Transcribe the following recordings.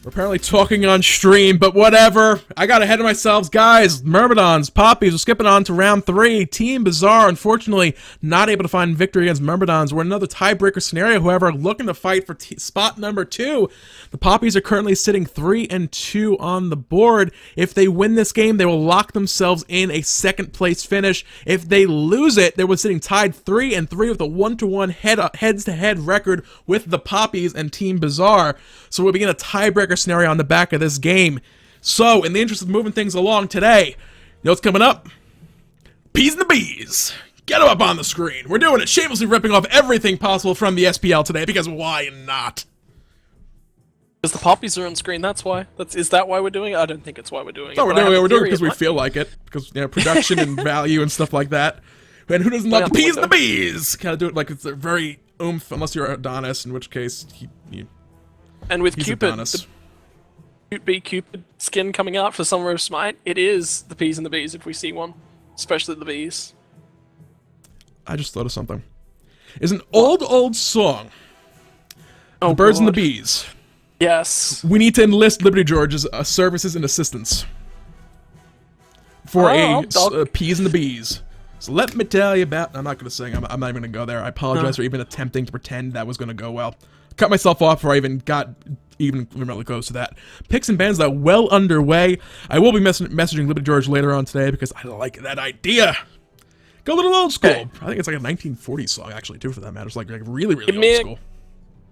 We're apparently talking on stream, but whatever. I got ahead of myself. Guys, Myrmidons, Papis, we're skipping on to round 3. Team Bizarre, unfortunately, not able to find victory against Myrmidons. We're in another tiebreaker scenario, however, looking to fight for spot number 2. The Papis are currently sitting 3-2 on the board. If they win this game, they will lock themselves in a second place finish. If they lose it, they were sitting tied 3-3 with a 1-1 heads-to-head record with the Papis and Team Bizarre. So we'll begin a tiebreaker scenario on the back of this game. So, in the interest of moving things along today, you know what's coming up? P's and the B's. Get them up on the screen. We're doing it, shamelessly ripping off everything possible from the SPL today, because why not? Because the Papis are on screen, that's why. Is that why we're doing it? I don't think it's why we're doing it. No, we're doing it because we feel like it. Because, you know, production and value and stuff like that. And who doesn't love the P's and the B's? Gotta do it like it's a very oomph, unless you're Adonis, in which case, and with he's Cupid, Adonis. the Cupid skin coming out for Summer of Smite, it is the P's and the B's if we see one. Especially the B's. I just thought of something. Is an old song. Oh, The Birds and the God. Bees. Yes. We need to enlist Liberty George's services and assistance for P's and the Bees. So let me tell you about... I'm not going to sing. I'm not even going to go there. I apologize for even attempting to pretend that was going to go well. Cut myself off before I even got remotely close to that. Picks and bans that well underway. I will be messaging Liberty George later on today because I like that idea. Go a little old school. Hey. I think it's like a 1940s song, actually, too, for that matter. It's like really old school.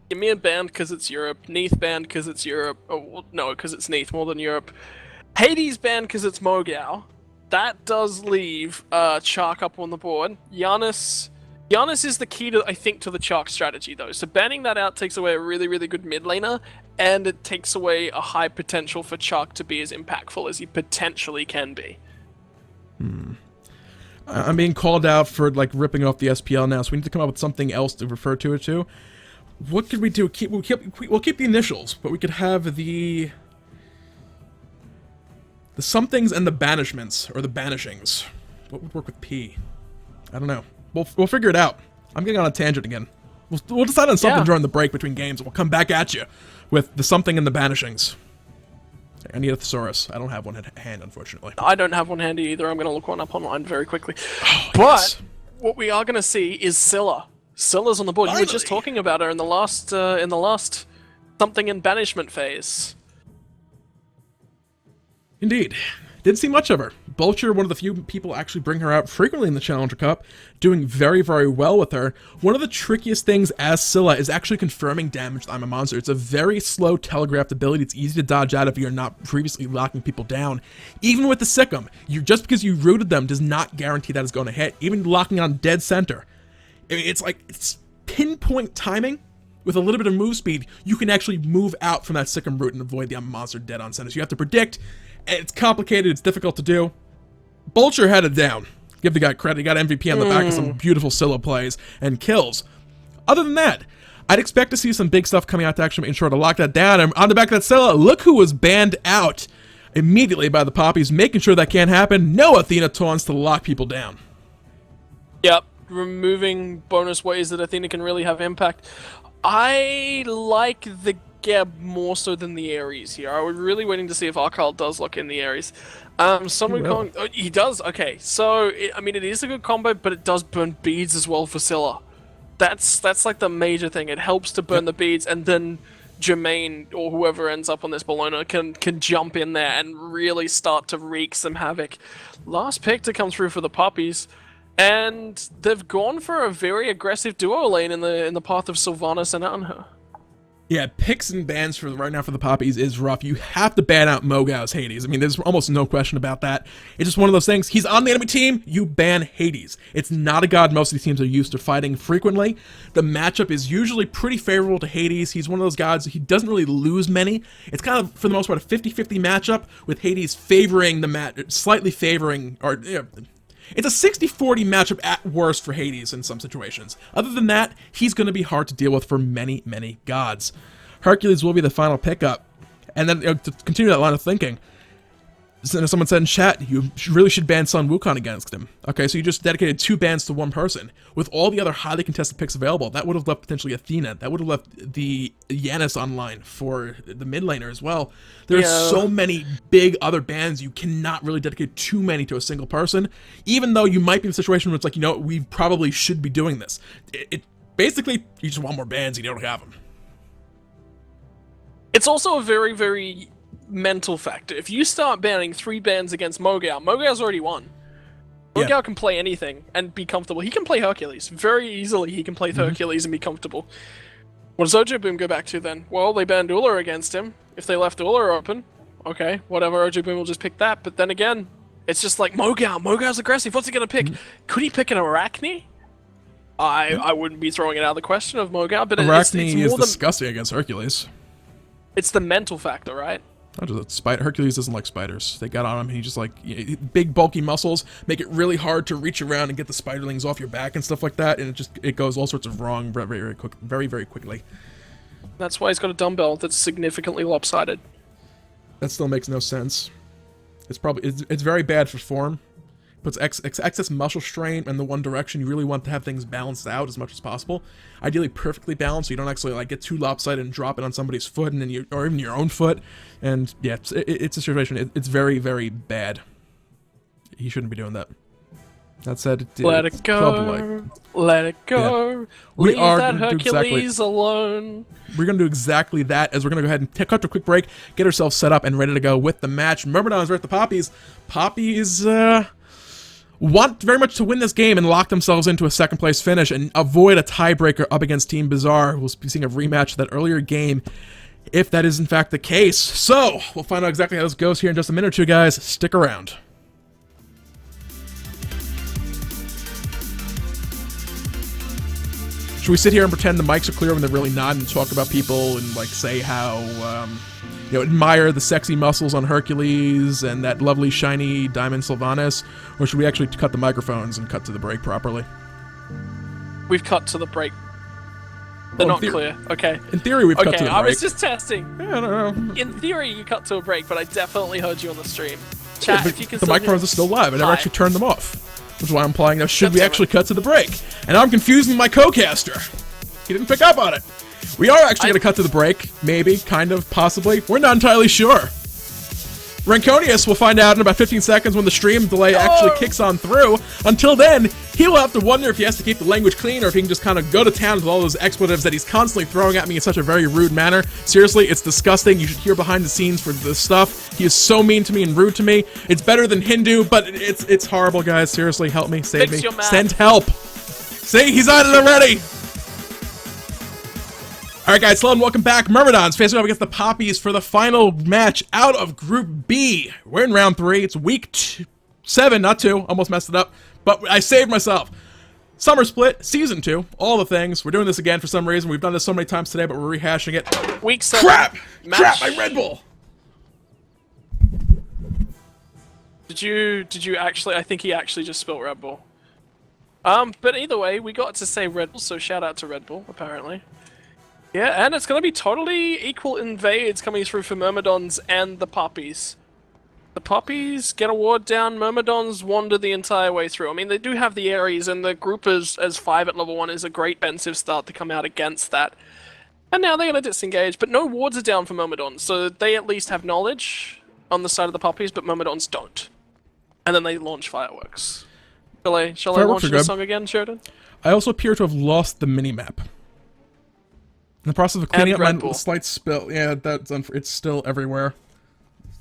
Give me a band because it's Europe. Neath band because it's Europe. Oh, well, no, because it's Neath more than Europe. Hades band because it's Mogao. That does leave Chark up on the board. Giannis is the key to, I think, to the Chark strategy, though. So banning that out takes away a really good mid laner, and it takes away a high potential for Chark to be as impactful as he potentially can be. I'm being called out for like ripping off the SPL now, so we need to come up with something else to refer to it to. What could we do? We'll keep the initials, but we could have the somethings and the banishments, or the banishings. What would work with P? I don't know. We'll figure it out. I'm getting on a tangent again. We'll decide on something during the break between games, and we'll come back at you with the something and the banishings. I need a thesaurus. I don't have one at hand, unfortunately. I don't have one handy either. I'm going to look one up online very quickly. Oh, but yes. what we are going to see is Scylla. Scylla's on the board. Finally. You were just talking about her in the last something in banishment phase. Indeed. Didn't see much of her. Vulture, one of the few people actually bring her out frequently in the Challenger Cup, doing very well with her. One of the trickiest things as Scylla is actually confirming damage that I'm a monster. It's a very slow telegraphed ability. It's easy to dodge out if you're not previously locking people down. Even with the Sikkim, just because you rooted them does not guarantee that it's going to hit. Even locking on dead center. It's pinpoint timing. With a little bit of move speed, you can actually move out from that Sikkim route and avoid the monster dead on center. So you have to predict. It's complicated, it's difficult to do. Vulture had it down. Give the guy credit, he got MVP on the back of some beautiful Scylla plays and kills. Other than that, I'd expect to see some big stuff coming out to actually ensure to lock that down. And on the back of that Scylla, look who was banned out immediately by the Papis, making sure that can't happen. No Athena taunts to lock people down. Yep, removing bonus ways that Athena can really have impact. I like the Geb more so than the Ares here. I was really waiting to see if Arkyle does lock in the Ares. Wukong, he does? Okay, so, it is a good combo, but it does burn beads as well for Scylla. That's like the major thing. It helps to burn the beads, and then Jermaine, or whoever ends up on this Bellona, can jump in there and really start to wreak some havoc. Last pick to come through for the Papis, and they've gone for a very aggressive duo lane in the path of Sylvanus and Anhur. Yeah, picks and bans for right now for the Papis is rough. You have to ban out Mogao's Hades. There's almost no question about that. It's just one of those things. He's on the enemy team, you ban Hades. It's not a god most of these teams are used to fighting frequently. The matchup is usually pretty favorable to Hades. He's one of those gods, he doesn't really lose many. It's kind of, for the most part, a 50-50 matchup with Hades favoring the slightly favoring, or it's a 60-40 matchup at worst for Hades in some situations. Other than that, he's going to be hard to deal with for many gods. Hercules will be the final pickup. And then, to continue that line of thinking, Someone said in chat, you really should ban Sun Wukong against him. Okay, so you just dedicated 2 bans to one person. With all the other highly contested picks available, that would have left potentially Athena. That would have left the Yanis online for the mid laner as well. There's so many big other bans, you cannot really dedicate too many to a single person, even though you might be in a situation where it's like, you know, we probably should be doing this. It basically, you just want more bans and you don't have them. It's also a very, very mental factor. If you start banning 3 bans against Mogao, Mogao's already won. Mogao can play anything and be comfortable. He can play Hercules. Very easily he can play Hercules and be comfortable. What does Ojo Boom go back to then? Well, they banned Uller against him. If they left Uller open, okay, whatever, Ojo Boom will just pick that. But then again, it's just like Mogao's aggressive. What's he going to pick? Could he pick an Arachne? I wouldn't be throwing it out of the question of Mogao, but Arachne it's is more disgusting against Hercules. It's the mental factor, right? Hercules doesn't like spiders. They got on him and he just like, big bulky muscles make it really hard to reach around and get the spiderlings off your back and stuff like that, and it goes all sorts of wrong very quickly. That's why he's got a dumbbell that's significantly lopsided. That still makes no sense. It's very bad for form. Puts excess muscle strain in the one direction. You really want to have things balanced out as much as possible. Ideally perfectly balanced, so you don't actually like get too lopsided and drop it on somebody's foot, and then or even your own foot. And yeah, it's a situation. It's very, very bad. He shouldn't be doing that. That said, let it go. Let it go. Yeah. Leave that Hercules alone. We're going to do exactly that, as we're going to go ahead and cut to a quick break, get ourselves set up and ready to go with the match. Myrmidons versus the Papis. Papis, want very much to win this game and lock themselves into a second place finish and avoid a tiebreaker up against Team Bizarre. We'll be seeing a rematch of that earlier game if that is in fact the case. So we'll find out exactly how this goes here in just a minute or two, guys. Stick around. Should we sit here and pretend the mics are clear when they're really not and talk about people and like say how admire the sexy muscles on Hercules and that lovely shiny diamond Sylvanus, or should we actually cut the microphones and cut to the break properly? We've cut to the break. They're not clear. Okay. In theory, we've cut to the break. Okay, I was just testing. Yeah, I don't know. In theory, you cut to a break, but I definitely heard you on the stream. Chat, if you can. The microphones are still live. I never actually turned them off. Which is why I'm implying now, should we actually cut to the break? And I'm confusing my co-caster. He didn't pick up on it. We are actually going to cut to the break. Maybe, kind of, possibly. We're not entirely sure. Ranconius will find out in about 15 seconds when the stream delay actually kicks on through. Until then, he will have to wonder if he has to keep the language clean or if he can just kind of go to town with all those expletives that he's constantly throwing at me in such a very rude manner. Seriously, it's disgusting. You should hear behind the scenes for this stuff. He is so mean to me and rude to me. It's better than Hindu, but it's horrible, guys. Seriously, help me, save me. Send help. See, he's on it already. Alright guys, hello and welcome back. Myrmidons facing off against the Papis for the final match out of Group B. We're in round 3. It's week 7, not 2. Almost messed it up, but I saved myself. Summer Split, Season 2, all the things. We're doing this again for some reason. We've done this so many times today, but we're rehashing it. Week 7. Crap! My Red Bull! Did you actually? I think he actually just spilled Red Bull. But either way, we got to say Red Bull, so shout out to Red Bull, apparently. Yeah, and it's going to be totally equal invades coming through for Myrmidons and the Papis. The Papis get a ward down, Myrmidons wander the entire way through. I mean, they do have the Ares, and the group as 5 at level 1 is a great defensive start to come out against that. And now they're going to disengage, but no wards are down for Myrmidons, so they at least have knowledge on the side of the Papis, but Myrmidons don't. And then they launch fireworks. Shall I launch the song again, Sheridan? I also appear to have lost the minimap. In the process of cleaning up my slight spill. Yeah, it's still everywhere.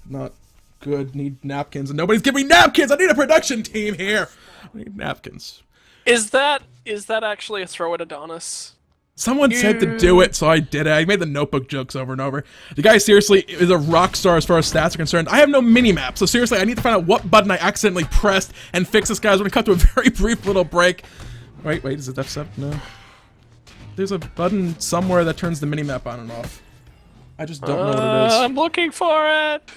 Not good. Need napkins, and nobody's giving me napkins! I need a production team here! I need napkins. Is that actually a throw at Adonis? Someone said to do it, so I did it. I made the notebook jokes over and over. The guy seriously is a rock star as far as stats are concerned. I have no minimap, so seriously, I need to find out what button I accidentally pressed and fix this, guys. We're gonna cut to a very brief little break. Wait, is it F7? No. There's a button somewhere that turns the minimap on and off. I just don't know what it is. I'm looking for it!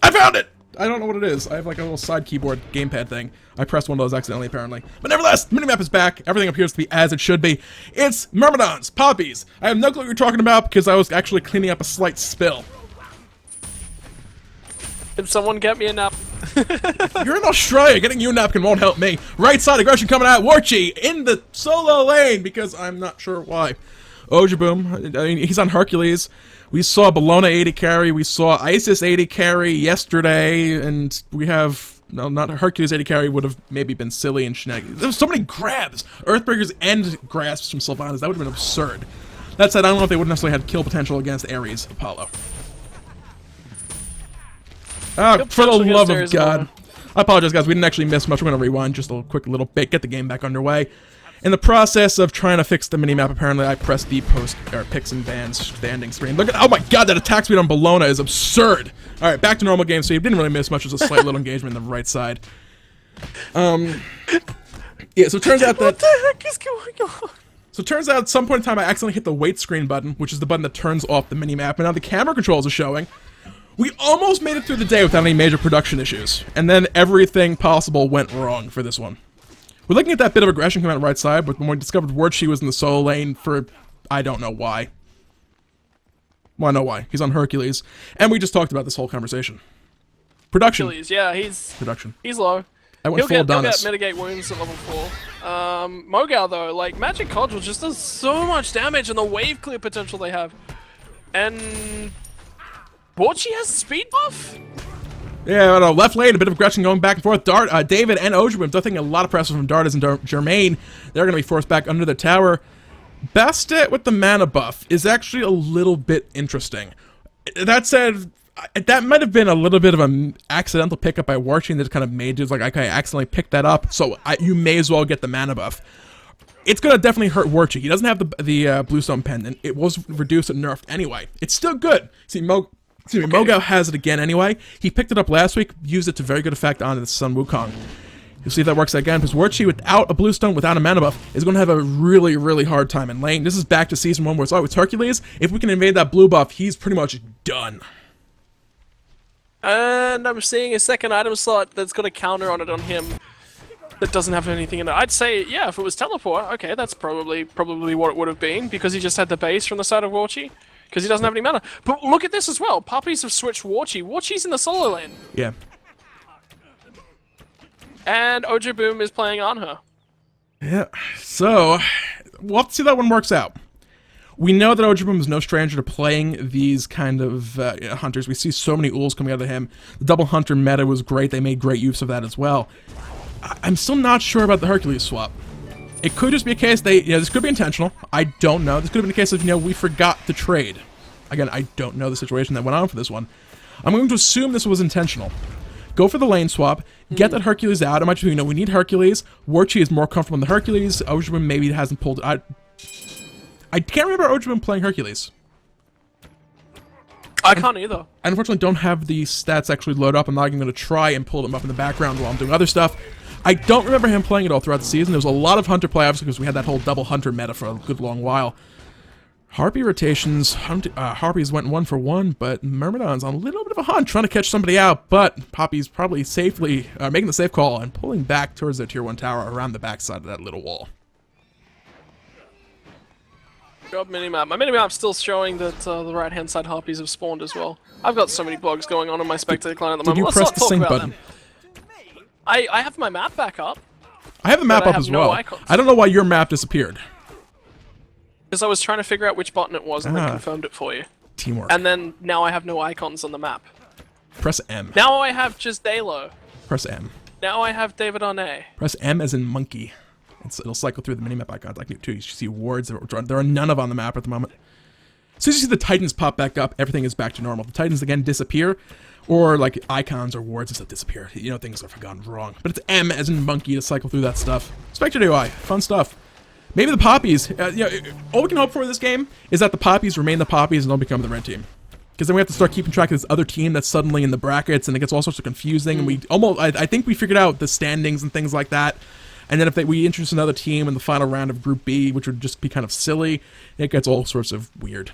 I found it! I don't know what it is. I have like a little side keyboard gamepad thing. I pressed one of those accidentally, apparently. But nevertheless, the minimap is back. Everything appears to be as it should be. It's Myrmidons, Papis. I have no clue what you're talking about because I was actually cleaning up a slight spill. Did someone get me a nap? You're in Australia. Getting you a napkin won't help me. Right side aggression coming out. Warchi in the solo lane because I'm not sure why. Ojaboom. I mean, he's on Hercules. We saw Bellona 80 carry. We saw Isis 80 carry yesterday, and we have not Hercules 80 carry would have maybe been silly and shenanigans. There was so many grabs, Earthbreakers and grasps from Sylvanus. That would have been absurd. That said, I don't know if they would necessarily have kill potential against Ares Apollo. Ah, for the love of God. I apologize, guys. We didn't actually miss much. We're going to rewind just a quick little bit, get the game back underway. In the process of trying to fix the minimap, apparently I pressed the picks and bans standing screen. Look at, oh my God, that attack speed on Bellona is absurd. All right, back to normal game speed. Didn't really miss much. There's a slight little engagement on the right side. Yeah, so it turns out that... What the heck is going on? So it turns out at some point in time I accidentally hit the wait screen button, which is the button that turns off the minimap, and now the camera controls are showing. We almost made it through the day without any major production issues, and then everything possible went wrong for this one. We're looking at that bit of aggression coming out right side, but when we discovered Warchi was in the solo lane for... I don't know why. Well, I know why. He's on Hercules. And we just talked about this whole conversation. Production. Hercules, yeah, he's... Production. He's low. I went full Adonis. He'll get mitigate wounds at level 4. Mogao, though, like, Magic Cudgel just does so much damage and the wave clear potential they have. And... Warchi has speed buff? Yeah, I don't know. Left lane, a bit of aggression going back and forth. David and Ojaboom, they're thinking a lot of pressure from Dardas and Jermaine. They're going to be forced back under the tower. Bastet with the mana buff is actually a little bit interesting. That said, that might have been a little bit of an accidental pickup by Warchi that kind of made it like, okay, I accidentally picked that up, so you may as well get the mana buff. It's going to definitely hurt Warchi. He doesn't have the Bluestone Pendant. It was reduced and nerfed anyway. It's still good. See, Mogao has it again anyway. He picked it up last week, used it to very good effect on his son Wukong. You'll see if that works again, because Warchi, without a Bluestone, without a mana buff, is going to have a really, really hard time in lane. This is back to Season 1 where it's, oh, it's Hercules. If we can invade that blue buff, he's pretty much done. And I'm seeing a second item slot that's got a counter on it on him that doesn't have anything in it. I'd say, yeah, if it was teleport, okay, that's probably what it would have been, because he just had the base from the side of Warchi. Because he doesn't have any mana. But look at this as well. Papis have switched Warchi. Warchi's in the solo lane. Yeah. And Ojaboom is playing Anhur. Yeah. So, we'll have to see how that one works out. We know that Ojaboom is no stranger to playing these kind of hunters. We see so many ools coming out of him. The double hunter meta was great. They made great use of that as well. I'm still not sure about the Hercules swap. It could just be a case this could be intentional. I don't know. This could have been a case of, we forgot to trade. Again, I don't know the situation that went on for this one. I'm going to assume this was intentional. Go for the lane swap. Get that Hercules out. I might just, we need Hercules. Warchi is more comfortable in the Hercules. Ojaboom maybe hasn't pulled it. I can't remember Ojaboom playing Hercules. I can't either. I unfortunately don't have the stats actually loaded up. I'm not even going to try and pull them up in the background while I'm doing other stuff. I don't remember him playing it all throughout the season. There was a lot of Hunter play, obviously, because we had that whole double Hunter meta for a good long while. Harpy rotations, Harpies went 1 for 1, but Myrmidons on a little bit of a hunt, trying to catch somebody out, but Poppy's probably safely making the safe call and pulling back towards their tier 1 tower around the backside of that little wall. Job minimap. My minimap's still showing that the right-hand side Harpies have spawned as well. I've got so many bugs going on in my spectator client at the moment. Did you press the sync button? I have my map back up. I have the map up as well. I don't know why your map disappeared. Because I was trying to figure out which button it was and then confirmed it for you. Teamwork. And then now I have no icons on the map. Press M. Now I have just Dalo. Press M. Now I have David Arnay. Press M as in monkey. It'll cycle through the minimap icons like you too. You see wards. There are none of on the map at the moment. As soon as you see the Titans pop back up, everything is back to normal. The Titans again disappear, or like icons or wards and stuff disappear. Things have gone wrong. But it's M as in monkey to cycle through that stuff. Spectre UI, fun stuff. Maybe the Poppies. All we can hope for in this game is that the Poppies remain the Poppies and don't become the red team. Because then we have to start keeping track of this other team that's suddenly in the brackets, and it gets all sorts of confusing. And I think we figured out the standings and things like that. And then if we introduce another team in the final round of Group B, which would just be kind of silly, it gets all sorts of weird.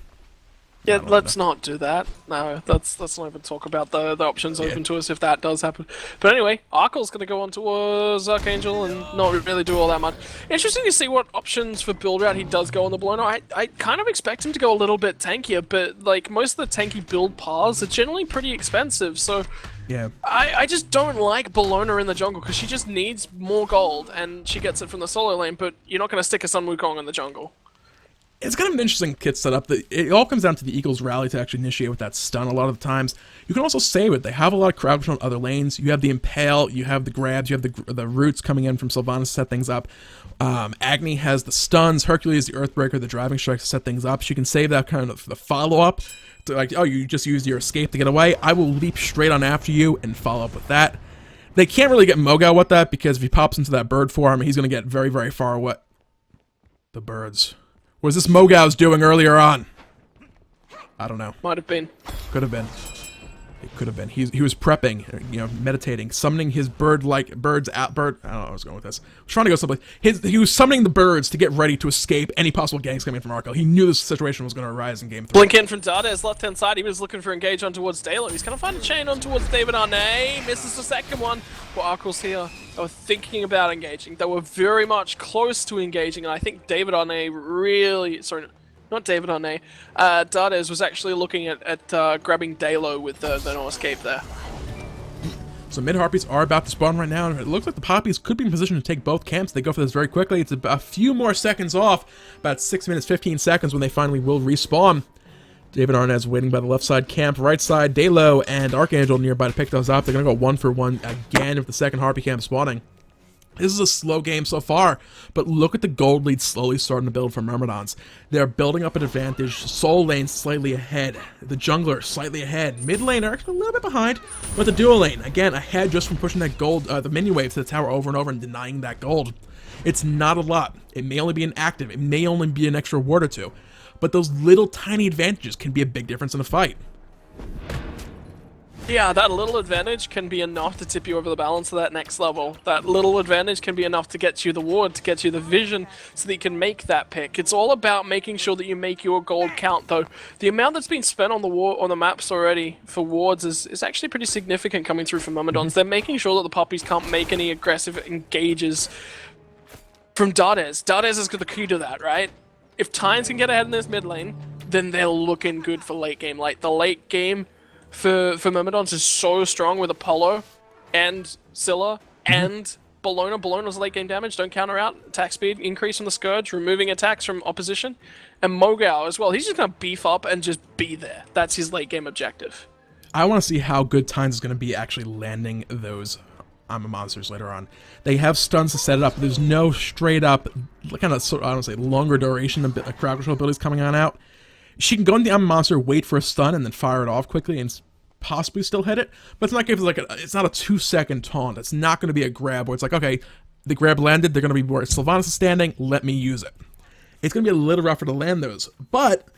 Yeah, let's not do that. No, let's not even talk about the options open to us if that does happen. But anyway, Arkle's going to go on towards Archangel and not really do all that much. Interesting to see what options for build route he does go on the Bellona. I kind of expect him to go a little bit tankier, but like most of the tanky build paths are generally pretty expensive, so Yeah. I just don't like Bellona in the jungle because she just needs more gold and she gets it from the solo lane, but you're not going to stick a Sun Wukong in the jungle. It's kind of an interesting kit setup. It all comes down to the Eagles rally to actually initiate with that stun a lot of the times. You can also save it. They have a lot of crowd control on other lanes. You have the Impale, you have the grabs, you have the roots coming in from Sylvanus to set things up. Agni has the stuns, Hercules, the Earthbreaker, the driving strikes to set things up. She can save that kind of the follow-up. To like, oh, you just used your escape to get away. I will leap straight on after you and follow up with that. They can't really get Mogao with that because if he pops into that bird form, he's going to get very, very far away. The birds. What was this Mogao's doing earlier on? I don't know. Might have been. Could have been. It could have been. He was prepping, you know, meditating, summoning his birds out. I don't know where I was going with this. I was trying to go someplace. He was summoning the birds to get ready to escape any possible gangs coming from Arkle. He knew this situation was going to arise in Game 3. Blink in from Darda's left-hand side. He was looking for engage on towards Dalo. He's going to find a chain on towards David Arne. Misses the second one. Well, Arkle's here. They were thinking about engaging. They were very much close to engaging, and I think David Arne really... Sorry, not David Arne. Dardes was actually looking at grabbing Dalo with the no escape there. So mid-Harpies are about to spawn right now, and it looks like the Poppies could be in position to take both camps. They go for this very quickly. It's a few more seconds off, about 6 minutes, 15 seconds when they finally will respawn. David Arnaz waiting by the left side camp, right side, Dalo and Archangel nearby to pick those up. They're going to go 1-for-1 again with the second Harpy camp spawning. This is a slow game so far, but look at the gold lead slowly starting to build for Myrmidons. They're building up an advantage. Soul lane slightly ahead. The jungler slightly ahead. Mid lane are actually a little bit behind, but the dual lane, again, ahead just from pushing that gold, the minion wave to the tower over and over and denying that gold. It's not a lot. It may only be an active. It may only be an extra ward or two. But those little tiny advantages can be a big difference in a fight. Yeah, that little advantage can be enough to tip you over the balance to that next level. That little advantage can be enough to get you the ward, to get you the vision, so that you can make that pick. It's all about making sure that you make your gold count, though. The amount that's been spent on the maps already for wards is actually pretty significant coming through from Myrmidons. They're making sure that the Poppies can't make any aggressive engages from Dardes. Dardes is the key to that, right? If Tynes can get ahead in this mid lane, then they're looking good for late game. Like, the late game for Myrmidons is so strong with Apollo and Scylla and Bellona. Bellona's late game damage, don't counter out. Attack speed, increase from the Scourge, removing attacks from opposition. And Mogao as well. He's just going to beef up and just be there. That's his late game objective. I want to see how good Tynes is going to be actually landing those monsters later on. They have stuns to set it up. There's no straight up, kind of, I don't say, longer duration of crowd control abilities coming on out. She can go into the monster, wait for a stun, and then fire it off quickly and possibly still hit it. But it's not like it's not a 2-second taunt. It's not going to be a grab where it's like, okay, the grab landed. They're going to be where Sylvanus is standing. Let me use it. It's going to be a little rougher to land those, but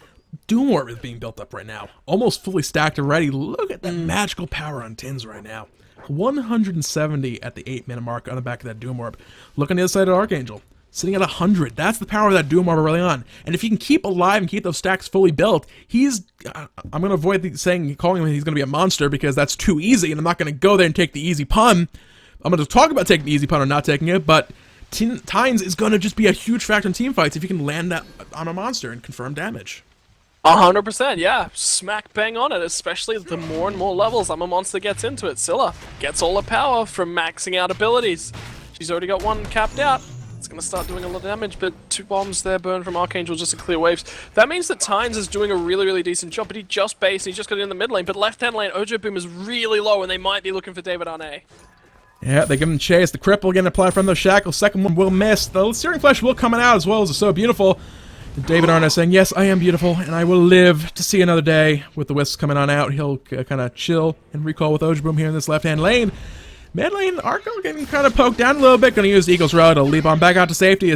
Doom Orb is being built up right now, almost fully stacked already. Look at the magical power on Tins right now. 170 at the 8-minute mark on the back of that Doom Orb. Look on the other side of Archangel, sitting at 100. That's the power of that Doom Orb early on. And if he can keep alive and keep those stacks fully built, he's... I'm going to avoid calling him he's going to be a monster because that's too easy, and I'm not going to go there and take the easy pun. I'm going to talk about taking the easy pun or not taking it, but Tynes is going to just be a huge factor in team fights if you can land that on a monster and confirm damage. 100%, yeah. Smack bang on it, especially the more and more levels a monster gets into it. Scylla gets all the power from maxing out abilities. She's already got one capped out. It's going to start doing a lot of damage, but 2 bombs there burn from Archangel just to clear waves. That means that Tynes is doing a really, really decent job, but he just based, he just got in the mid lane, but left-hand lane, Ojo Boom is really low, and they might be looking for David Arne. Yeah, they give him chase. The cripple getting applied from those shackles. Second one will miss. The Searing Flesh will come out as well as it's so beautiful. David Arnaz saying, yes, I am beautiful, and I will live to see another day. With the wisps coming on out, he'll kind of chill and recall with Ojabroom here in this left-hand lane. Mid lane, Arco getting kind of poked down a little bit. Going to use the Eagle's Row to leap on back out to safety.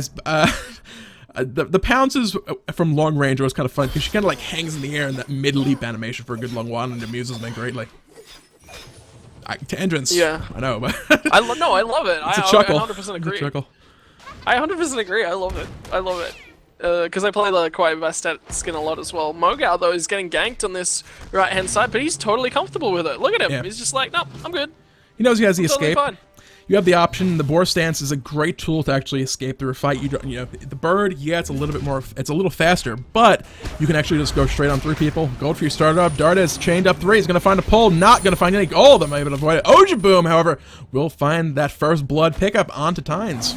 The pounces from long range was kind of fun, because she kind of like hangs in the air in that mid-leap animation for a good long while, and it amuses me greatly. Tangents. Yeah. I know, but... I love it. It's a chuckle. I 100% agree. It's a chuckle. I 100% agree. I love it. I love it. because I play the Quiet Bastet skin a lot as well. Mogal, though, is getting ganked on this right-hand side, but he's totally comfortable with it. Look at him. Yeah. He's just like, nope, I'm good. He knows he has the Totally escape. fine. You have the option. The boar stance is a great tool to actually escape through a fight. You know, the bird, yeah, it's a little bit more, it's a little faster, but you can actually just go straight on through people. Gold for you started up. Dardes chained up 3. He's going to find a pull. Not going to find any gold. That might have avoided. Ojaboom, however, will find that first blood pickup onto Tynes.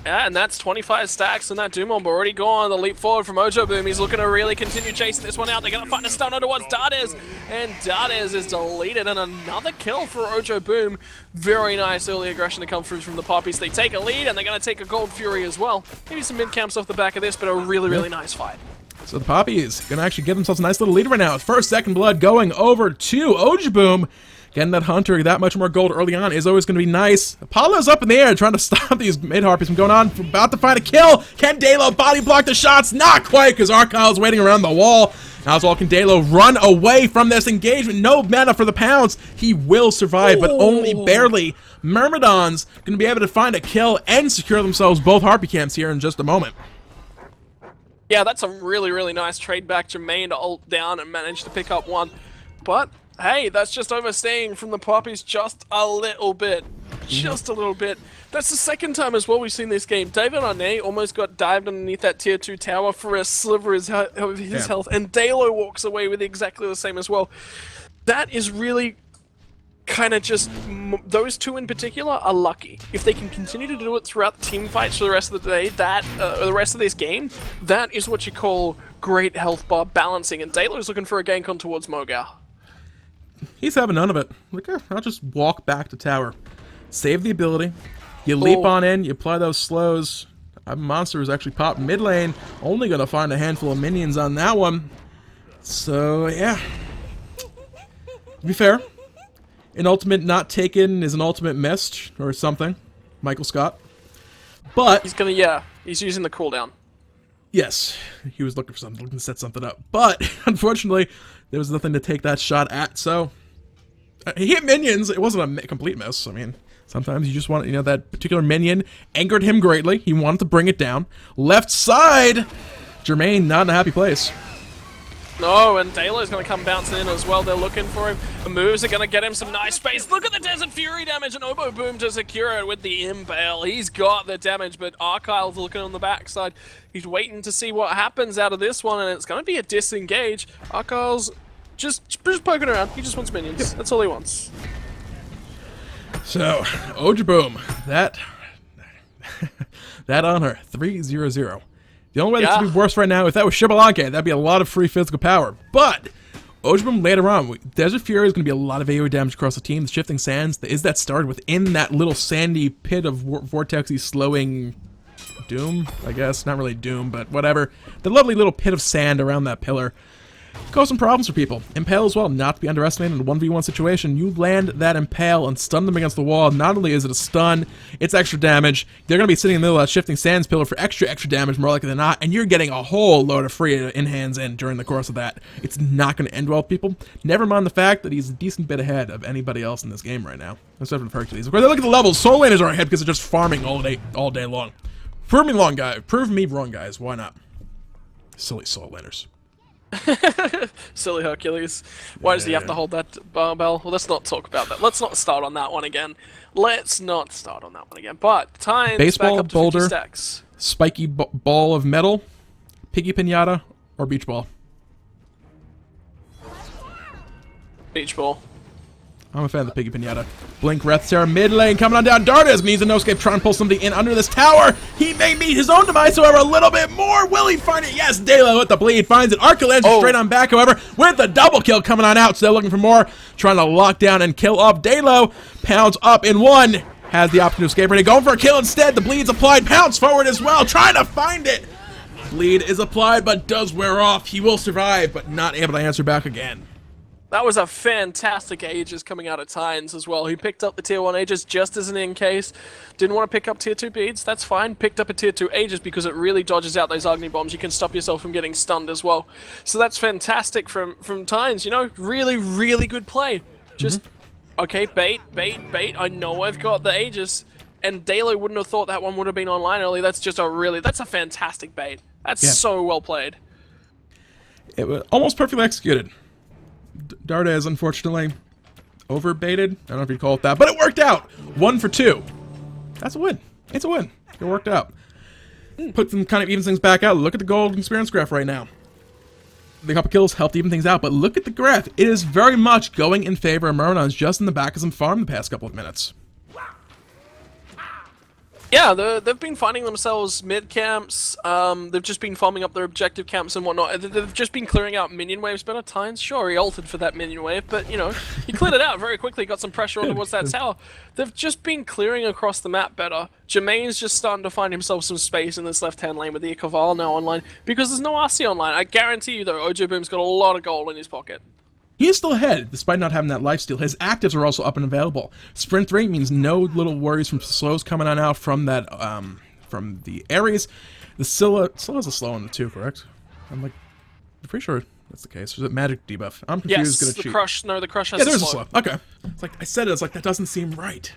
Yeah, and that's 25 stacks, and that Doom Orb already gone. The leap forward from Ojaboom. He's looking to really continue chasing this one out. They're going to find a stun towards Dardes, and Dardes is deleted, and another kill for Ojaboom. Very nice early aggression to come through from the Papis. They take a lead, and they're going to take a Gold Fury as well. Maybe some mid-camps off the back of this, but a really, really nice fight. So the Papis going to actually give themselves a nice little lead right now. First, second blood going over to Ojaboom. Getting that Hunter that much more gold early on is always going to be nice. Apollo's up in the air trying to stop these mid-harpies from going on. About to find a kill. Can Dalo body block the shots? Not quite, because Arkyle's waiting around the wall. As well, can Dalo run away from this engagement? No mana for the pounds. He will survive, but only barely. Myrmidons going to be able to find a kill and secure themselves both Harpy camps here in just a moment. Yeah, that's a really, really nice trade back. Jermaine to ult down and manage to pick up one. But hey, that's just overstaying from the Papis just a little bit. Just a little bit. That's the second time as well we've seen this game. David Arnay almost got dived underneath that tier 2 tower for a sliver of his health, and Dalo walks away with exactly the same as well. That is really kind of just, those two in particular are lucky. If they can continue to do it throughout the team fights for the rest of the day, the rest of this game, that is what you call great health bar balancing, and Dalo's looking for a gank on towards Mogal. He's having none of it. Like, I'll just walk back to tower. Save the ability. You leap on in, you apply those slows. A monster is actually popped mid lane. Only going to find a handful of minions on that one. So, yeah. To be fair, an ultimate not taken is an ultimate missed, or something. Michael Scott. But he's gonna, he's using the cooldown. Yes, he was looking for something, looking to set something up. But, unfortunately, there was nothing to take that shot at, so he hit minions. It wasn't a complete miss. I mean, sometimes you just want, that particular minion angered him greatly. He wanted to bring it down. Left side, Jermaine not in a happy place. No, and Dalo's going to come bouncing in as well. They're looking for him. The moves are going to get him some nice space. Look at the Desert Fury damage, and Ojaboom to secure it with the Impale. He's got the damage, but Arkyle's looking on the backside. He's waiting to see what happens out of this one, and it's going to be a disengage. Arkyle's just poking around. He just wants minions. That's all he wants. So, Ojaboom, that Anhur, 3-0-0. The only way that could be worse right now, if that was Shibalanke, that'd be a lot of free physical power. But Ojaboom later on, Desert Fury is going to be a lot of AoE damage across the team. The Shifting Sands, is that started within that little sandy pit of vortexy slowing doom, I guess. Not really doom, but whatever. The lovely little pit of sand around that pillar. Cause some problems for people. Impale as well, not to be underestimated in a 1v1 situation. You land that Impale and stun them against the wall. Not only is it a stun, it's extra damage. They're going to be sitting in the middle of that Shifting Sands pillar for extra damage, more likely than not, and you're getting a whole load of free in-hands in during the course of that. It's not going to end well, people. Never mind the fact that he's a decent bit ahead of anybody else in this game right now, except for Hercules. Of course, look at the levels. Soul Laners are ahead because they're just farming all day long. Prove me wrong, guys. Why not? Silly Soul Laners. Silly Hercules. Why does he have to hold that barbell? Well, let's not talk about that. Let's not start on that one again. But time baseball, back up to boulder, 50 stacks. Spiky ball of metal, piggy pinata, or beach ball. Beach ball. I'm a fan of the piggy pinata. Blink, Wrath, Terror, mid lane, coming on down. Dardes means a no escape, trying to pull somebody in under this tower. He may meet his own demise, however, a little bit more. Will he find it? Yes, Dalo with the bleed finds it. Hercules straight on back, however, with the double kill coming on out. So they're looking for more, trying to lock down and kill off Dalo. Pounds up in one, has the option to escape. Ready, going for a kill instead. The bleed's applied. Pounds forward as well, trying to find it. Bleed is applied, but does wear off. He will survive, but not able to answer back again. That was a fantastic Aegis coming out of Tynes as well. He picked up the tier 1 Aegis just as an in case. Didn't want to pick up tier 2 beads, that's fine. Picked up a tier 2 Aegis because it really dodges out those Agni bombs. You can stop yourself from getting stunned as well. So that's fantastic from Tynes, really, really good play. Just, okay, bait. I know I've got the Aegis. and Dalo wouldn't have thought that one would have been online early. That's just that's a fantastic bait. That's so well played. It was almost perfectly executed. Dardes, unfortunately, over-baited. I don't know if you'd call it that, but it worked out. 1 for 2. That's a win. It's a win. It worked out. Put them kind of evens things back out. Look at the gold experience graph right now. The couple kills helped even things out, but look at the graph. It is very much going in favor of Myrmidons just in the back of some farm the past couple of minutes. Yeah, they've been finding themselves mid camps. They've just been farming up their objective camps and whatnot. They've just been clearing out minion waves better times. Sure, he ulted for that minion wave, but you know, he cleared it out very quickly. Got some pressure on towards that tower. They've just been clearing across the map better. Jermaine's just starting to find himself some space in this left-hand lane with the Ikaval now online because there's no RC online. I guarantee you, though, Ojo Boom's got a lot of gold in his pocket. He is still ahead, despite not having that lifesteal. His actives are also up and available. Sprint 3 means no little worries from slows coming on out from that, from the Ares. The Scylla's a slow one too, correct? I'm pretty sure that's the case. Is it magic debuff? I'm confused. Yes, the Crush, no, the Crush has there's a slow. Okay. It's like, I said it, it's like, that doesn't seem right.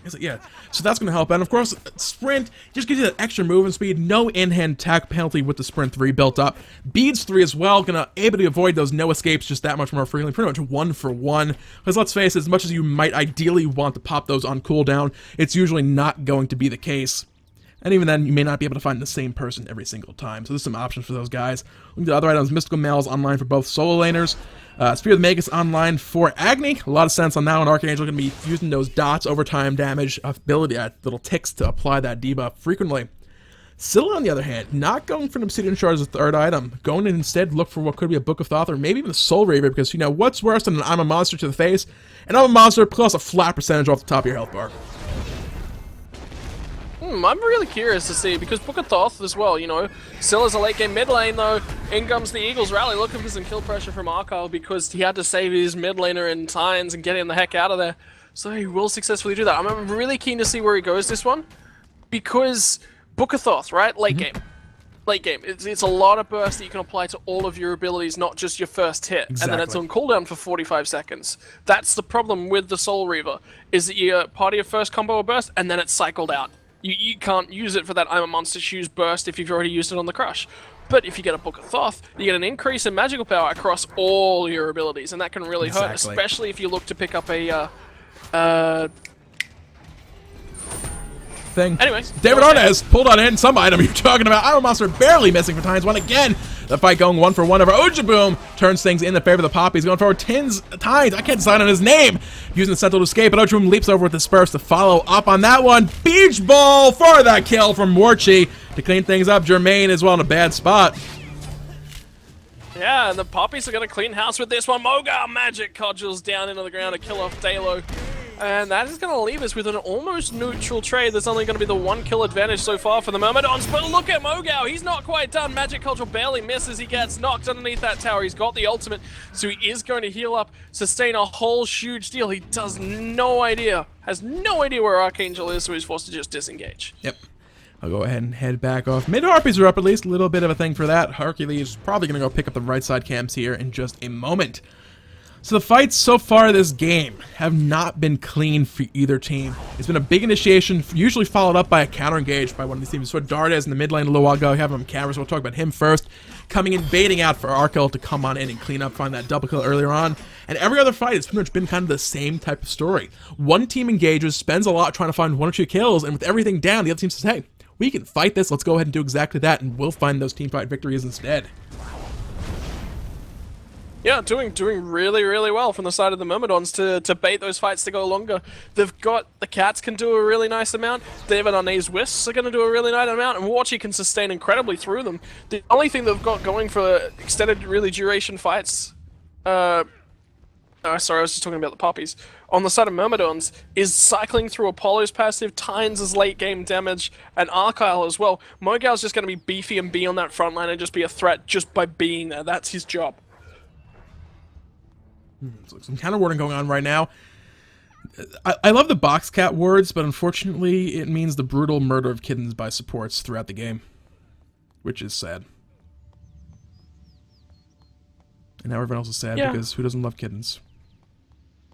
Is it? Yeah. So that's going to help. And of course, Sprint just gives you that extra movement speed. No in-hand attack penalty with the Sprint 3 built up. Beads 3 as well. Going to able to avoid those no escapes just that much more frequently. Pretty much 1 for 1. Because let's face it, as much as you might ideally want to pop those on cooldown, it's usually not going to be the case. And even then, you may not be able to find the same person every single time. So there's some options for those guys. Look at the other items. Mystical Mail's online for both solo laners. Spear of the Magus online for Agni. A lot of sense on that one. Archangel going to be using those dots, overtime damage ability, little ticks to apply that debuff frequently. Scylla, on the other hand, not going for an Obsidian Shard as a third item. Going to instead look for what could be a Book of Thoth or maybe even a Soul Reaver because, you know, what's worse than an I'm a Monster to the face? And I'm a Monster plus a flat percentage off the top of your health bar. I'm really curious to see, because Book of Thoth as well, you know. Scylla's a late game mid lane though. In comes the Eagles rally looking for some kill pressure from Archile because he had to save his mid laner in Tynes and get him the heck out of there. So he will successfully do that. I'm really keen to see where he goes this one, because Book of Thoth, right? Late game. Late game. It's a lot of burst that you can apply to all of your abilities, not just your first hit. Exactly. And then it's on cooldown for 45 seconds. That's the problem with the Soul Reaver, is that you party your first combo or burst, and then it's cycled out. You can't use it for that I'm a Monster Shoes burst if you've already used it on the Crush. But if you get a Book of Thoth, you get an increase in magical power across all your abilities, and that can really hurt, especially if you look to pick up a thing. Anyways, David Arnaz pulled on in some item you're talking about. I'm a Monster barely missing for times one again. The fight going 1 for 1 over Ojaboom turns things in the favor of the Papis. Going forward Times. I can't decide on his name. Using the Sentinel to escape, but Ojaboom leaps over with the Spurs to follow up on that one. Beach Ball for that kill from Morchi to clean things up. Jermaine as well in a bad spot. Yeah, and the Papis are going to clean house with this one. Mogar magic cudgels down into the ground to kill off Dalo. And that is going to leave us with an almost neutral trade. There's only going to be the 1 kill advantage so far for the Myrmidons. But look at Mogao. He's not quite done. Magic Cudgel barely misses. He gets knocked underneath that tower. He's got the ultimate. So he is going to heal up, sustain a whole huge deal. He has no idea where Archangel is, so he's forced to just disengage. Yep. I'll go ahead and head back off. Mid-Harpies are up at least. A little bit of a thing for that. Hercules is probably going to go pick up the right side camps here in just a moment. So the fights so far this game have not been clean for either team. It's been a big initiation, usually followed up by a counter engage by one of these teams. So Dardes in the mid lane a little while ago, we have him on camera, so we'll talk about him first. Coming in, baiting out for Arkel to come on in and clean up, find that double kill earlier on. And every other fight has pretty much been kind of the same type of story. One team engages, spends a lot trying to find 1 or 2 kills, and with everything down, the other team says, hey, we can fight this, let's go ahead and do exactly that, and we'll find those team fight victories instead. Yeah, doing really, really well from the side of the Myrmidons to bait those fights to go longer. They've got, the Cats can do a really nice amount, David Arnay's Wisps are going to do a really nice amount, and Warchi can sustain incredibly through them. The only thing they've got going for extended, really duration fights, sorry, I was just talking about the Papis, on the side of Myrmidons, is cycling through Apollo's passive, Tynes' late game damage, and Archile as well. Mogal's just going to be beefy and be on that front line and just be a threat just by being there. That's his job. Some counter wording going on right now. I love the box cat words, but unfortunately it means the brutal murder of kittens by supports throughout the game, which is sad. And now everyone else is sad because who doesn't love kittens?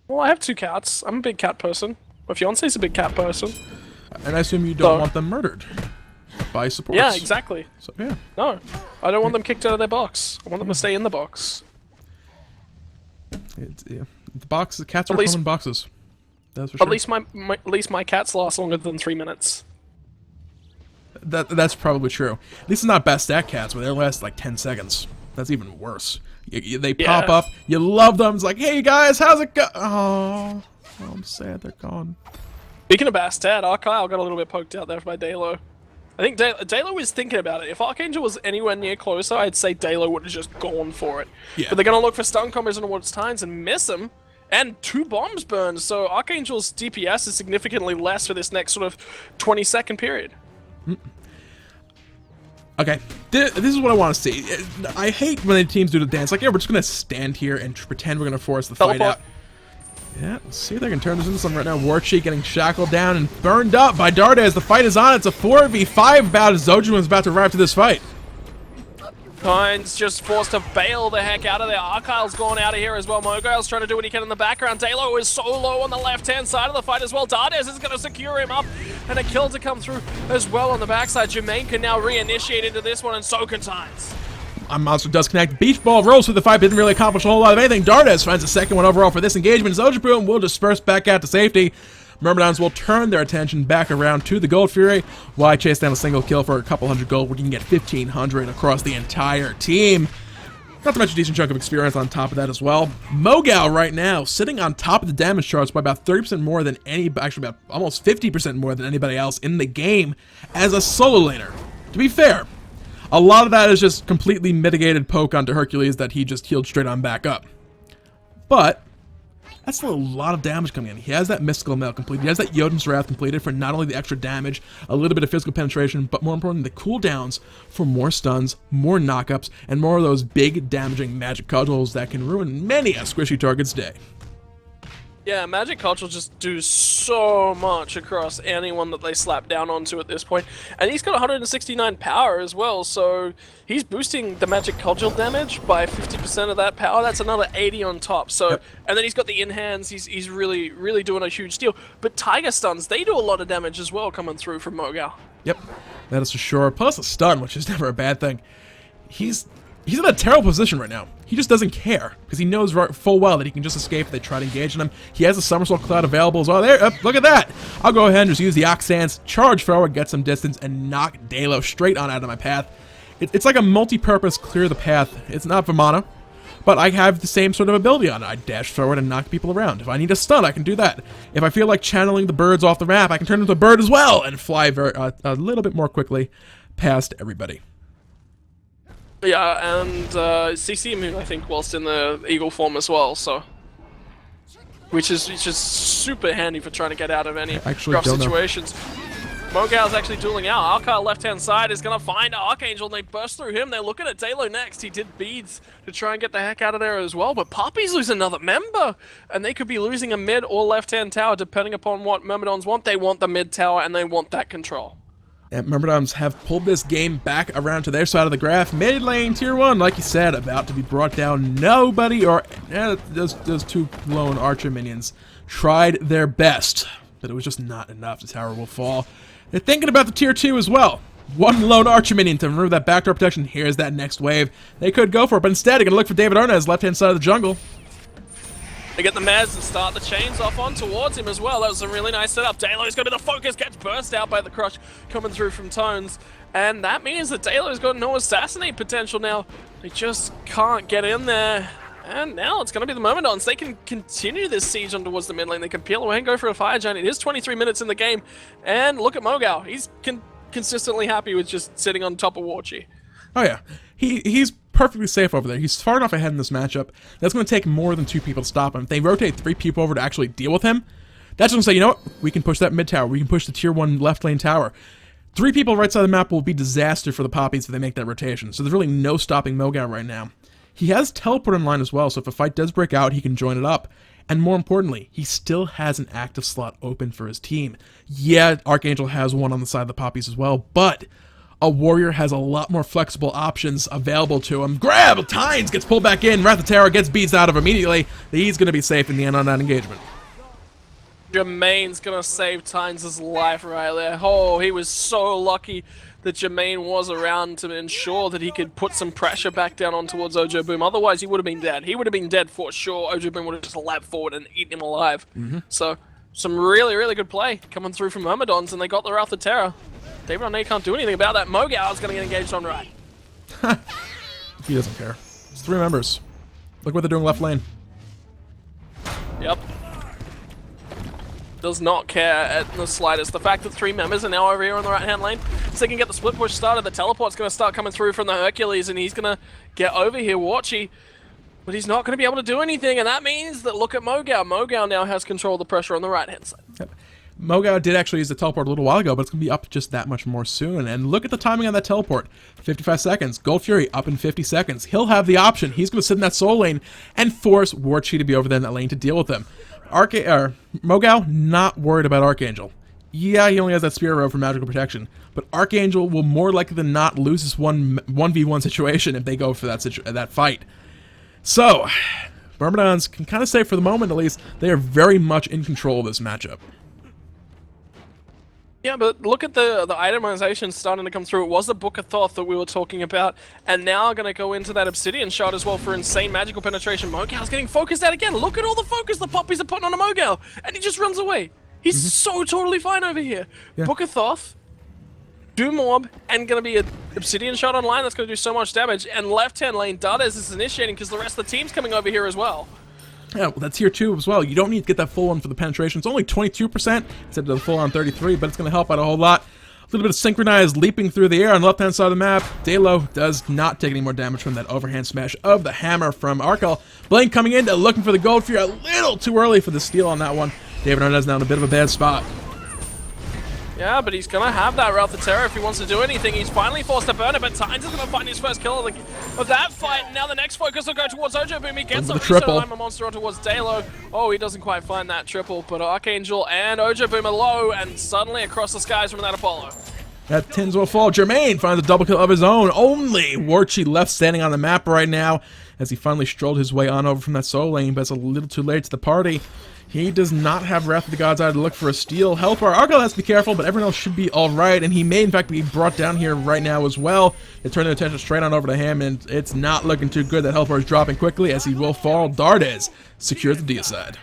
Well, I have 2 cats. I'm a big cat person. My fiance's a big cat person. And I assume you don't want them murdered by supports. Yeah, exactly. So, yeah. No, I don't want them kicked out of their box. I want them to stay in the box. The box, the cats are common boxes. That's for sure. At least my cats last longer than 3 minutes. That's probably true. At least it's not bastet cats, where they last like 10 seconds. That's even worse. They pop up, you love them, it's like, hey guys, how's it go? Oh, I'm sad they're gone. Speaking of bastet, Argyle got a little bit poked out there by Dalo. I think Dalo was thinking about it. If Archangel was anywhere near closer, I'd say Dalo would have just gone for it. Yeah. But they're going to look for stun combos towards Tines and miss him. And 2 bombs burned, so Archangel's DPS is significantly less for this next sort of 20-second period. Okay, this is what I want to see. I hate when the teams do the dance. Like, yeah, we're just going to stand here and pretend we're going to force the fight out. Yeah, let's see if they can turn this into something right now. Warcheek getting shackled down and burned up by Dardes. The fight is on. It's a 4v5 bout as Zojuman's about to arrive to this fight. Tines just forced to bail the heck out of there. Argyle's gone out of here as well. Mogale's trying to do what he can in the background. Dalo is so low on the left-hand side of the fight as well. Dardes is going to secure him up, and a kill to come through as well on the backside. Jermaine can now reinitiate into this one, and so can Tines. A monster does connect. Beach ball rolls through the fight, but didn't really accomplish a whole lot of anything. Dardes finds the second one overall for this engagement. Zojuman will disperse back out to safety. Myrmidons will turn their attention back around to the Gold Fury. Why chase down a single kill for a couple hundred gold when you can get 1,500 across the entire team? Not to mention a decent chunk of experience on top of that as well. Mogal right now sitting on top of the damage charts by about 30% more than actually about almost 50% more than anybody else in the game as a solo laner. To be fair, a lot of that is just completely mitigated poke onto Hercules that he just healed straight on back up. But that's still a lot of damage coming in. He has that Mystical Mail completed. He has that Jotun's Wrath completed for not only the extra damage, a little bit of physical penetration, but more importantly, the cooldowns for more stuns, more knockups, and more of those big damaging magic cudgels that can ruin many a squishy target's day. Yeah, magic cudgels just do so much across anyone that they slap down onto at this point. And he's got 169 power as well, so he's boosting the magic cudgel damage by 50% of that power. That's another 80 on top. So, yep. And then he's got the in-hands. He's really, really doing a huge deal. But Tiger Stuns, they do a lot of damage as well coming through from Mogal. Yep, that is for sure. Plus a stun, which is never a bad thing. He's in a terrible position right now. He just doesn't care, because he knows full well that he can just escape if they try to engage in him. He has a Somersault Cloud available as well. There, look at that! I'll go ahead and just use the Oxans, charge forward, get some distance, and knock Dalo straight on out of my path. It's like a multi-purpose clear the path. It's not Vimana, but I have the same sort of ability on it. I dash forward and knock people around. If I need a stun, I can do that. If I feel like channeling the birds off the map, I can turn into a bird as well, and fly a little bit more quickly past everybody. Yeah, and CC him, I think, whilst in the eagle form as well, so... Which is just super handy for trying to get out of any rough situations. Mogal's actually dueling out. Argyle left-hand side is going to find Archangel, and they burst through him. They're looking at Dalo next. He did beads to try and get the heck out of there as well, but Papis lose another member, and they could be losing a mid or left-hand tower, depending upon what Myrmidons want. They want the mid tower, and they want that control. And Myrmidons have pulled this game back around to their side of the graph. Mid lane, tier 1, like you said, about to be brought down. Nobody, or those 2 lone archer minions, tried their best, but it was just not enough. The tower will fall. They're thinking about the tier 2 as well. 1 lone archer minion to remove that backdoor protection. Here's that next wave. They could go for it, but instead they're going to look for David Arnaz, left-hand side of the jungle. They get the Maz and start the chains off on towards him as well. That was a really nice setup. Dalo's going to be the focus, gets burst out by the crush coming through from Tones. And that means that Dalo's got no assassinate potential now. They just can't get in there. And now it's going to be the Myrmidons. They can continue this siege on towards the mid lane. They can peel away and go for a fire giant. It is 23 minutes in the game. And look at Mogal. He's consistently happy with just sitting on top of Warchi. Oh yeah. He's perfectly safe over there. He's far enough ahead in this matchup. That's going to take more than 2 people to stop him. If they rotate 3 people over to actually deal with him, that's going to say, you know what? We can push that mid tower. We can push the tier 1 left lane tower. 3 people right side of the map will be disaster for the Papis if they make that rotation. So there's really no stopping Mogal right now. He has teleport in line as well, so if a fight does break out, he can join it up. And more importantly, he still has an active slot open for his team. Yeah, Archangel has one on the side of the Papis as well, but a warrior has a lot more flexible options available to him. Grab! Tines gets pulled back in. Wrath of Terror gets beats out of immediately. He's going to be safe in the end on that engagement. Jermaine's gonna save Tynes' life right there. Oh, he was so lucky that Jermaine was around to ensure that he could put some pressure back down on towards Ojo Boom. Otherwise, he would have been dead. He would have been dead for sure. Ojo Boom would have just lapped forward and eaten him alive. So, some really, really good play coming through from Myrmidons, and they got the Wrath of Terror. David Arnay can't do anything about that. Mogao is going to get engaged on right. He doesn't care. It's 3 members. Look what they're doing left lane. Yep. Does not care at the slightest. The fact that 3 members are now over here on the right-hand lane, so they can get the split push started. The teleport's going to start coming through from the Hercules, and he's going to get over here, Watchy. But he's not going to be able to do anything, and that means that look at Mogao. Mogao now has control of the pressure on the right-hand side. Yep. Mogao did actually use the teleport a little while ago, but it's going to be up just that much more soon. And look at the timing on that teleport. 55 seconds. Gold Fury up in 50 seconds. He'll have the option. He's going to sit in that soul lane and force Warchi to be over there in that lane to deal with him. Mogao, not worried about Archangel. Yeah, he only has that Spirit Robe for magical protection, but Archangel will more likely than not lose this 1v1 situation if they go for that fight. So, Myrmidons can kind of say, for the moment at least, they are very much in control of this matchup. Yeah, but look at the itemization starting to come through. It was the Book of Thoth that we were talking about, and now going to go into that Obsidian Shard as well for insane magical penetration. Mogao's getting focused out again. Look at all the focus the Poppies are putting on a Mogao, and he just runs away. He's so totally fine over here. Yeah. Book of Thoth, Doom Orb, and going to be an Obsidian Shard online that's going to do so much damage. And left-hand lane, Dades is initiating because the rest of the team's coming over here as well. Yeah, well, that's here too as well. You don't need to get that full one for the penetration. It's only 22% instead of the full on 33, but it's going to help out a whole lot. A little bit of synchronized leaping through the air on the left-hand side of the map. Dalo does not take any more damage from that overhand smash of the hammer from Arkel. Blaine coming in, looking for the gold fear. A little too early for the steal on that one. David Arnaz now in a bit of a bad spot. Yeah, but he's going to have that Wrath of Terror if he wants to do anything. He's finally forced to burn it, but Tynes is going to find his first kill of that fight. And now the next focus will go towards Ojo Boom. He gets the triple. I'm a monster on towards Dalo. Oh, he doesn't quite find that triple, but Archangel and Ojo Boom are low, and suddenly across the skies from that Apollo. That tins will fall. Jermaine finds a double kill of his own. Only Warchi left standing on the map right now as he finally strolled his way on over from that soul lane, but it's a little too late to the party. He does not have Wrath of the God's Eye to look for a steal. Helper, Argyle has to be careful, but everyone else should be alright, and he may in fact be brought down here right now as well. They turn their attention straight on over to him, and it's not looking too good. That Helper is dropping quickly as he will fall. Dardes secures the deicide.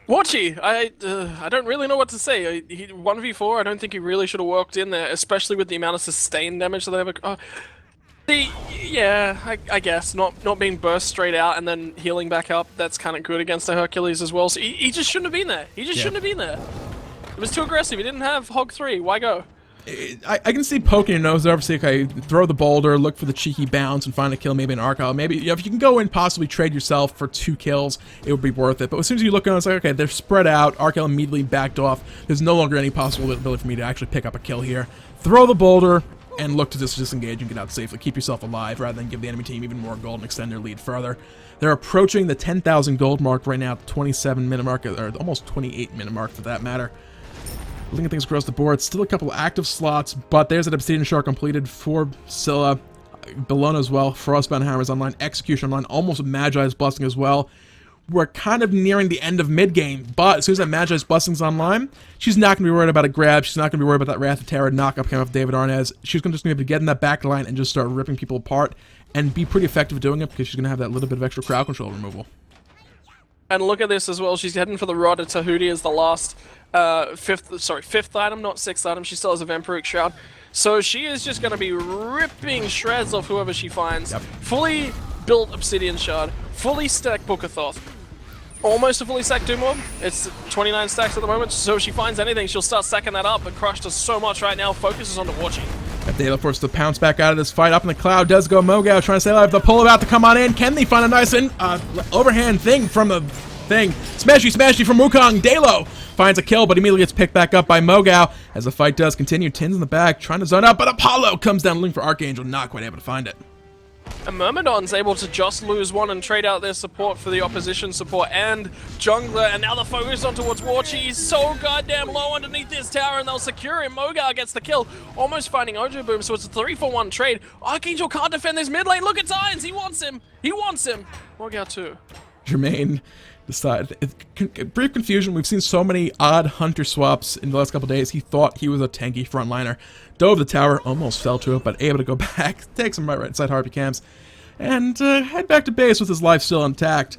Watchy, I don't really know what to say. He 1v4, I don't think he really should have walked in there, especially with the amount of sustained damage that they have. Yeah, I guess. Not being burst straight out and then healing back up, that's kind of good against the Hercules as well. So he just shouldn't have been there. He just shouldn't have been there. It was too aggressive. He didn't have Hog 3. Why go? I can see poking your nose over, see, okay, throw the boulder, look for the cheeky bounce, and find a kill, maybe an Argyle. Maybe, if you can go in, possibly trade yourself for 2 kills, it would be worth it. But as soon as you look at it, it's like, okay, they're spread out. Argyle immediately backed off. There's no longer any possible ability for me to actually pick up a kill here. Throw the boulder and look to just disengage and get out safely. Keep yourself alive rather than give the enemy team even more gold and extend their lead further. They're approaching the 10,000 gold mark right now, 27-minute mark, or almost 28-minute mark for that matter. Looking at things across the board, still a couple of active slots, but there's an Obsidian Shard completed for Scylla, Bellona as well, Frostbound Hammers online, Execution online, almost a Magi's Blessing as well. We're kind of nearing the end of mid-game, but as soon as that Magi's Blessing's online, she's not going to be worried about a grab, she's not going to be worried about that Wrath of Terror knock-up coming off David Arnaz. She's just going to be able to get in that back line and just start ripping people apart, and be pretty effective at doing it because she's going to have that little bit of extra crowd control removal. And look at this as well, she's heading for the Rod of Tahuti as the last fifth item, not 6th item. She still has a Vampiric Shroud. So she is just going to be ripping shreds off whoever she finds. Yep. Fully built Obsidian Shard, fully stacked Book of Thoth, almost a fully stacked Doom Orb. It's 29 stacks at the moment, so if she finds anything, she'll start stacking that up, but Crush does so much right now, focuses on the Watching. Dela forced to pounce back out of this fight. Up in the cloud does go Mogao, trying to stay alive. The pull about to come on in. Can they find a nice overhand thing from the thing? Smashy from Wukong. Dalo finds a kill, but immediately gets picked back up by Mogao as the fight does continue. Tins in the back, trying to zone up, but Apollo comes down looking for Archangel, not quite able to find it. And Myrmidon's able to just lose one and trade out their support for the opposition support and jungler, and now the focus on towards Warchi. He's so goddamn low underneath this tower, and they'll secure him. Mogao gets the kill, almost finding Ojo Boom, so it's a 3-for-1 trade. Archangel can't defend this mid lane. Look at Tynes, he wants him. Mogao too. Jermaine Brief confusion. We've seen so many odd hunter swaps in the last couple days. He thought he was a tanky frontliner. Dove the tower, almost fell to it, but able to go back, take some right side harpy camps, and head back to base with his life still intact.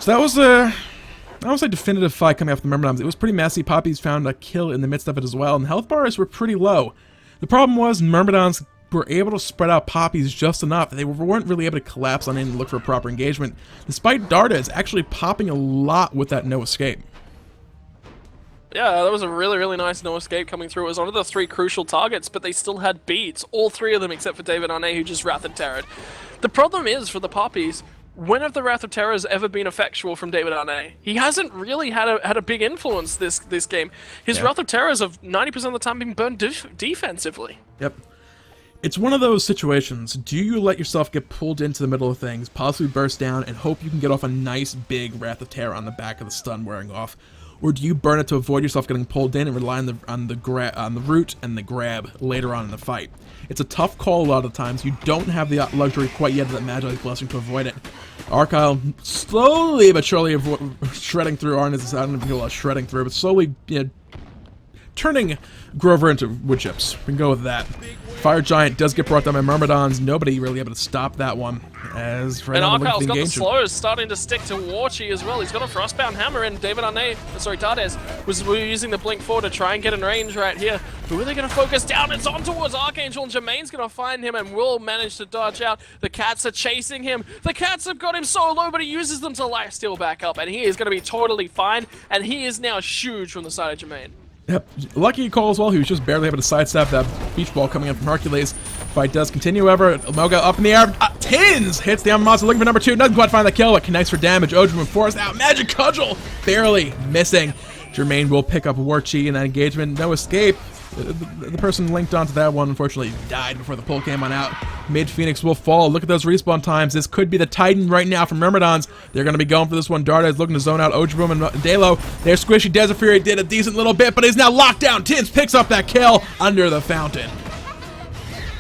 So that was a definitive fight coming off the Myrmidons. It was pretty messy. Papis found a kill in the midst of it as well, and health bars were pretty low. The problem was Myrmidons were able to spread out Papis just enough. They weren't really able to collapse on in and look for a proper engagement, despite Dardes actually popping a lot with that no escape. Yeah, that was a really, really nice no escape coming through. It was one of the 3 crucial targets, but they still had beats. All 3 of them except for David Arne, who just Wrath and Terrored. The problem is, for the Papis, when have the Wrath of Terrors ever been effectual from David Arne? He hasn't really had a big influence this game. His Wrath of Terrors have 90% of the time been burned defensively. Yep. It's one of those situations. Do you let yourself get pulled into the middle of things, possibly burst down, and hope you can get off a nice big Wrath of Terror on the back of the stun wearing off? Or do you burn it to avoid yourself getting pulled in and rely on the root and the grab later on in the fight? It's a tough call a lot of times. You don't have the luxury quite yet of that Magi's Blessing to avoid it. Argyle slowly but surely shredding through Arne's. I don't even know shredding through, but slowly turning Grover into wood chips. We can go with that. Fire Giant does get brought down by Myrmidons. Nobody really able to stop that one. As and Argyle's got the slows starting to stick to Warchi as well. He's got a Frostbound Hammer, and David Arne, sorry, Dardes was using the Blink 4 to try and get in range right here. Who are they going to focus down? It's on towards Archangel, and Jermaine's going to find him and will manage to dodge out. The cats are chasing him. The cats have got him so low, but he uses them to lifesteal back up, and he is going to be totally fine, and he is now huge from the side of Jermaine. Yep. Lucky call as well. He was just barely able to sidestep that beach ball coming in from Hercules. Fight does continue, however. Moga up in the air. Tins hits the monster looking for number 2. Doesn't quite find the kill. It connects for damage. Ojima forced out. Magic Cudgel barely missing. Jermaine will pick up Warchi in that engagement. No escape. The person linked onto that one unfortunately died before the pull came on out. Mid Phoenix will fall. Look at those respawn times. This could be the Titan right now from Myrmidons. They're going to be going for this one. Dardes looking to zone out Ojibum and Dalo. Their squishy Desert Fury did a decent little bit, but is now locked down. Tins picks up that kill under the fountain.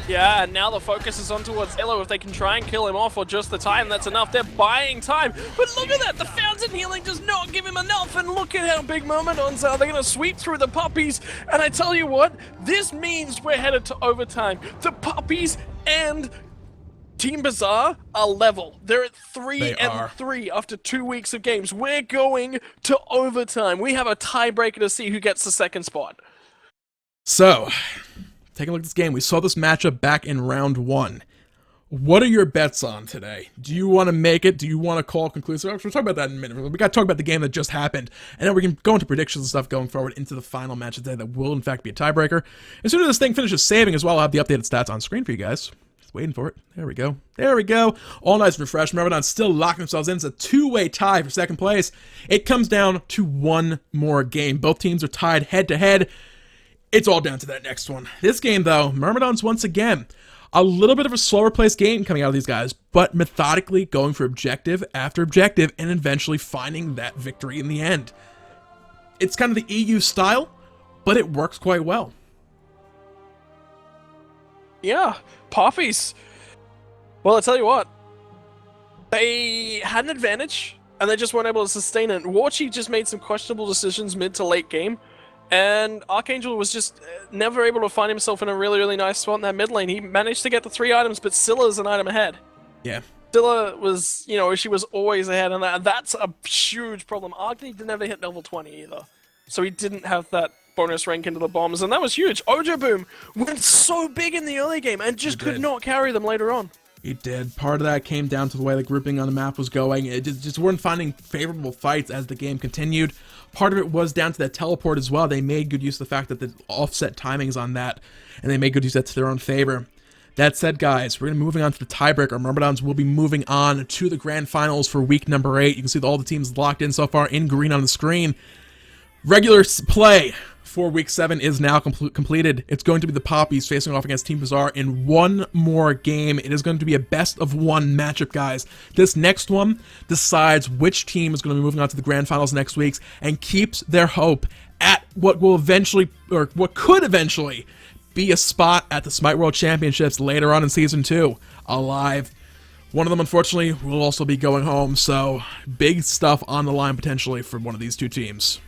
Yeah, and now the focus is on towards Elo. If they can try and kill him off or just the time, that's enough. They're buying time. But look at that. The fountain healing does not give him enough. And look at how big Myrmidons are. They're going to sweep through the Papis. And I tell you what, this means we're headed to overtime. The Papis and Team Bazaar are level. They're at 3-3 after 2 weeks of games. We're going to overtime. We have a tiebreaker to see who gets the second spot. So, taking a look at this game, we saw this matchup back in round 1. What are your bets on today? Do you want to make it? Do you want to call conclusive? We'll talk about that in a minute. We got to talk about the game that just happened, and then we can go into predictions and stuff going forward into the final match today that will, in fact, be a tiebreaker. As soon as this thing finishes saving as well, I'll have the updated stats on screen for you guys. Just waiting for it. There we go. There we go. All nice and refreshed. Myrmidons still locking themselves in. It's a 2-way tie for second place. It comes down to one more game. Both teams are tied head-to-head. It's all down to that next one. This game, though, Myrmidons once again, a little bit of a slower paced game coming out of these guys, but methodically going for objective after objective and eventually finding that victory in the end. It's kind of the EU style, but it works quite well. Yeah, Papis. Well, I tell you what, they had an advantage, and they just weren't able to sustain it. Warchi just made some questionable decisions mid to late game. And Archangel was just never able to find himself in a really, really nice spot in that mid lane. He managed to get the 3 items, but Scylla's an item ahead. Yeah. Scylla was, you know, she was always ahead, and that's a huge problem. Agni never hit level 20 either. So he didn't have that bonus rank into the bombs, and that was huge. Ojoboom went so big in the early game and just could not carry them later on. He did. Part of that came down to the way the grouping on the map was going. It just weren't finding favorable fights as the game continued. Part of it was down to that teleport as well. They made good use of the fact that the offset timings on that, and they made good use of that to their own favor. That said, guys, we're going to be moving on to the tiebreaker. Myrmidons will be moving on to the grand finals for week number 8. You can see all the teams locked in so far in green on the screen. Regular play for week 7 is now completed. It's going to be the Papis facing off against Team Bazaar in one more game. It is going to be a best of 1 matchup, guys. This next one decides which team is going to be moving on to the grand finals next week and keeps their hope at what will eventually, or what could eventually, be a spot at the Smite World Championships later on in Season 2 alive. One of them, unfortunately, will also be going home, so big stuff on the line potentially for one of these two teams.